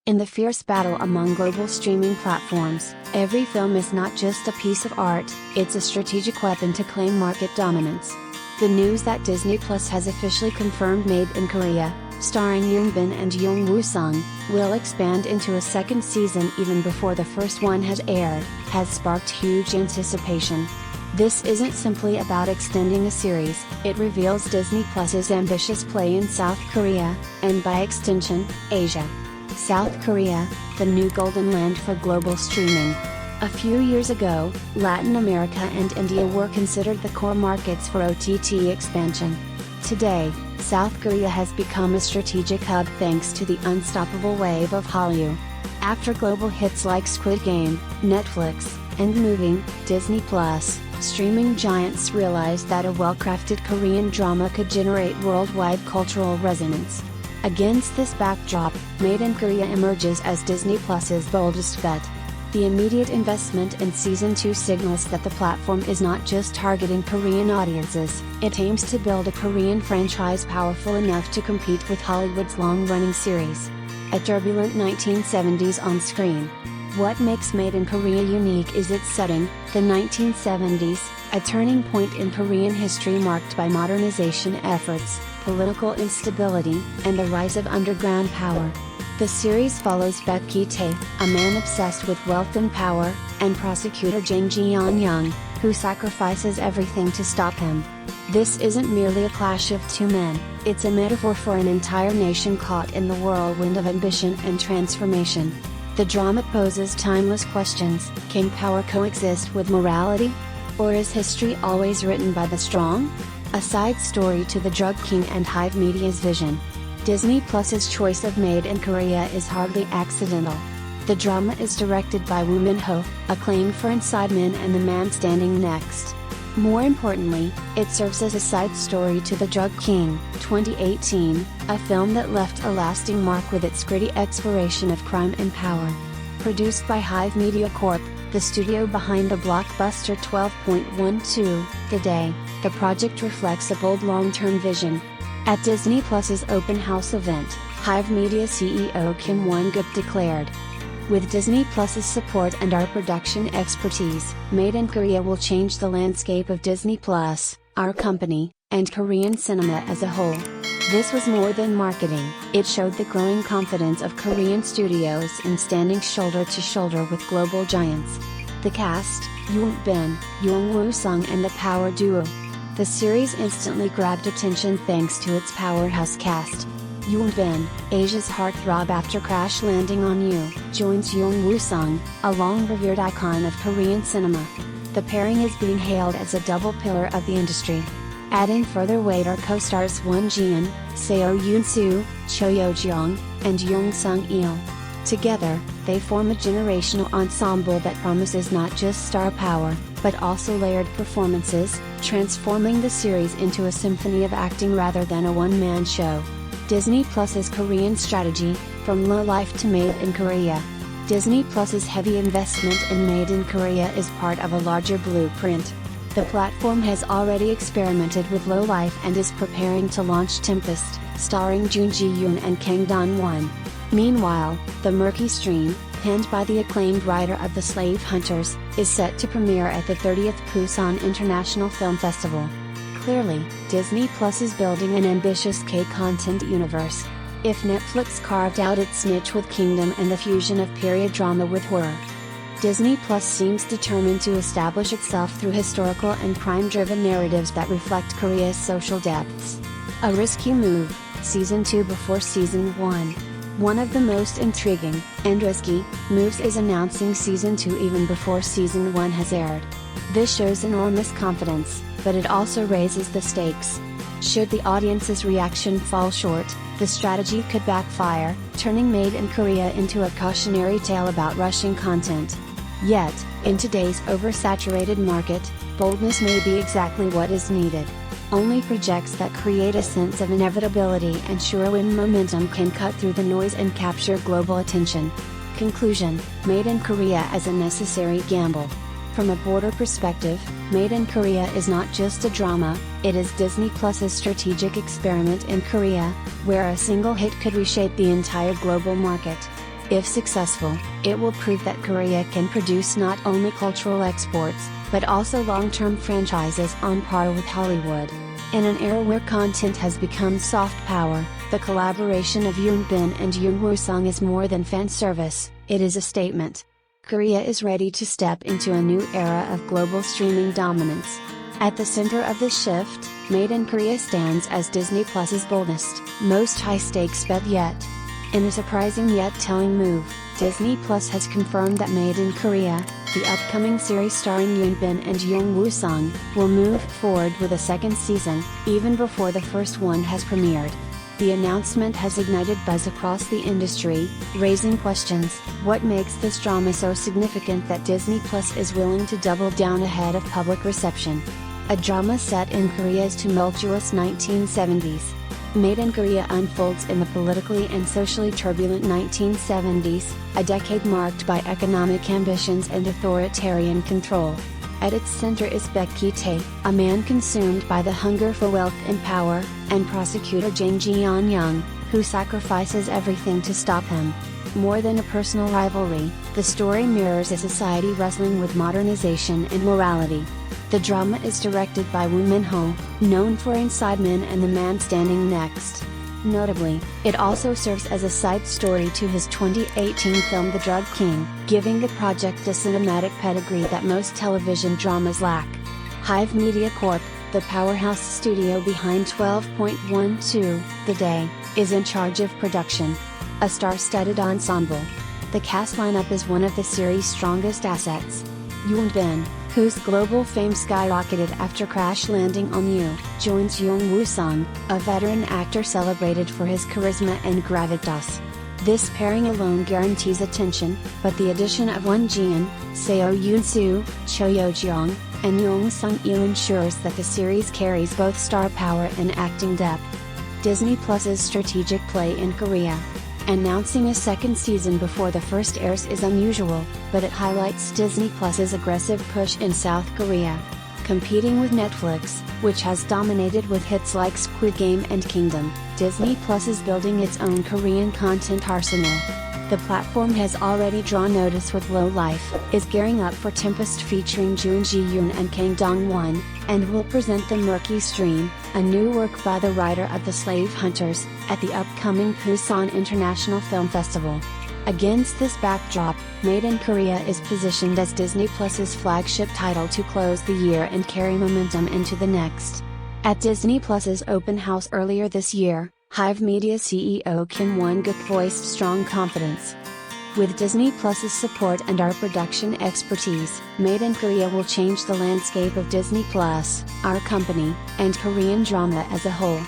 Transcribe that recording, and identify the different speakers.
Speaker 1: In the fierce battle among global streaming platforms, every film is not just a piece of art, it's a strategic weapon to claim market dominance. The news that Disney Plus has officially confirmed Made in Korea, starring Yoon Bin and Jung Woo-sung, will expand into a second season even before the first one has aired, has sparked huge anticipation. This isn't simply about extending a series, it reveals Disney Plus's ambitious play in South Korea, and by extension, Asia. South Korea, the new golden land for global streaming. A few years ago, Latin America and India were considered the core markets for OTT expansion. Today, South Korea has become a strategic hub thanks to the unstoppable wave of Hallyu. After global hits like Squid Game, Netflix, and Moving, Disney Plus, streaming giants realized that a well-crafted Korean drama could generate worldwide cultural resonance. Against this backdrop, Made in Korea emerges as Disney Plus's boldest bet. The immediate investment in Season 2 signals that the platform is not just targeting Korean audiences, it aims to build a Korean franchise powerful enough to compete with Hollywood's long-running series. A turbulent 1970s on screen. What makes Made in Korea unique is its setting, the 1970s, a turning point in Korean history marked by modernization efforts, political instability, and the rise of underground power. The series follows Baek Ki Tae, a man obsessed with wealth and power, and prosecutor Jang Geon Young, who sacrifices everything to stop him. This isn't merely a clash of two men, it's a metaphor for an entire nation caught in the whirlwind of ambition and transformation. The drama poses timeless questions: can power coexist with morality? Or is history always written by the strong? A side story to the drug king and Hive Media's vision. Disney Plus's choice of Made in Korea is hardly accidental. The drama is directed by Woo Min-ho, acclaimed for Inside Man and The Man Standing Next. More importantly, it serves as a side story to The Drug King, 2018, a film that left a lasting mark with its gritty exploration of crime and power. Produced by Hive Media Corp., the studio behind the blockbuster 12.12, The Day, the project reflects a bold long-term vision. At Disney Plus's open house event, Hive Media CEO Kim Won-gup declared, "With Disney Plus's support and our production expertise, Made in Korea will change the landscape of Disney Plus, our company, and Korean cinema as a whole." This was more than marketing, it showed the growing confidence of Korean studios in standing shoulder to shoulder with global giants. The cast: Yoon Bin, Jung Woo-sung and the power duo. The series instantly grabbed attention thanks to its powerhouse cast. Yoon Bin, Asia's heartthrob after Crash Landing on You, joins Jung Woo-sung, a long-revered icon of Korean cinema. The pairing is being hailed as a double pillar of the industry. Adding further weight are co-stars Won Ji-in, Seo Yoon-soo, Cho Yo-jeong, and Young Sung-il. Together, they form a generational ensemble that promises not just star power, but also layered performances, transforming the series into a symphony of acting rather than a one-man show. Disney Plus's Korean strategy, from low life to Made in Korea. Disney Plus's heavy investment in Made in Korea is part of a larger blueprint. The platform has already experimented with low life and is preparing to launch Tempest, starring Jun Ji-yoon and Kang Don-won. Meanwhile, The Murky Stream, penned by the acclaimed writer of The Slave Hunters, is set to premiere at the 30th Busan International Film Festival. Clearly, Disney Plus is building an ambitious K-content universe. If Netflix carved out its niche with Kingdom and the fusion of period drama with horror, Disney Plus seems determined to establish itself through historical and crime-driven narratives that reflect Korea's social depths. A risky move, Season 2 before Season 1. One of the most intriguing, and risky, moves is announcing Season 2 even before Season 1 has aired. This shows enormous confidence, but it also raises the stakes. Should the audience's reaction fall short, the strategy could backfire, turning Made in Korea into a cautionary tale about rushing content. Yet, in today's oversaturated market, boldness may be exactly what is needed. Only projects that create a sense of inevitability and sure-win momentum can cut through the noise and capture global attention. Conclusion: Made in Korea as a necessary gamble. From a broader perspective, Made in Korea is not just a drama, it is Disney Plus's strategic experiment in Korea, where a single hit could reshape the entire global market. If successful, it will prove that Korea can produce not only cultural exports, but also long-term franchises on par with Hollywood. In an era where content has become soft power, the collaboration of Yoon Bin and Jung Woo-sung is more than fan service, it is a statement. Korea is ready to step into a new era of global streaming dominance. At the center of this shift, Made in Korea stands as Disney Plus's boldest, most high-stakes bet yet. In a surprising yet telling move, Disney Plus has confirmed that Made in Korea, the upcoming series starring Yoon Bin and Jung Woo-sung, will move forward with a second season, even before the first one has premiered. The announcement has ignited buzz across the industry, raising questions. What makes this drama so significant that Disney Plus is willing to double down ahead of public reception? A drama set in Korea's tumultuous 1970s. Made in Korea unfolds in the politically and socially turbulent 1970s, a decade marked by economic ambitions and authoritarian control. At its center is Baek Ki Tae, a man consumed by the hunger for wealth and power, and prosecutor Jang Geon Young, who sacrifices everything to stop him. More than a personal rivalry, the story mirrors a society wrestling with modernization and morality. The drama is directed by Woo Min-ho, known for Inside Man and The Man Standing Next. Notably, it also serves as a side story to his 2018 film The Drug King, giving the project a cinematic pedigree that most television dramas lack. Hive Media Corp, the powerhouse studio behind 12.12, The Day, is in charge of production. A star-studded ensemble. The cast lineup is one of the series' strongest assets. Yoon Bin, whose global fame skyrocketed after Crash Landing on You, joins Jung Woo-sung, a veteran actor celebrated for his charisma and gravitas. This pairing alone guarantees attention, but the addition of Won Jian, Seo Yoon-soo, Cho Yo-jeong, and Yong Sung-il ensures that the series carries both star power and acting depth. Disney Plus's strategic play in Korea. Announcing a second season before the first airs is unusual, but it highlights Disney Plus's aggressive push in South Korea. Competing with Netflix, which has dominated with hits like Squid Game and Kingdom, Disney Plus is building its own Korean content arsenal. The platform has already drawn notice with Low Life, is gearing up for Tempest featuring Jun Ji-yoon and Kang Dong-won, and will present The Murky Stream, a new work by the writer of The Slave Hunters, at the upcoming Busan International Film Festival. Against this backdrop, Made in Korea is positioned as Disney Plus's flagship title to close the year and carry momentum into the next. At Disney Plus's open house earlier this year, Hive Media CEO Kim Won-guk voiced strong confidence. With Disney Plus's support and our production expertise, Made in Korea will change the landscape of Disney Plus, our company, and Korean drama as a whole.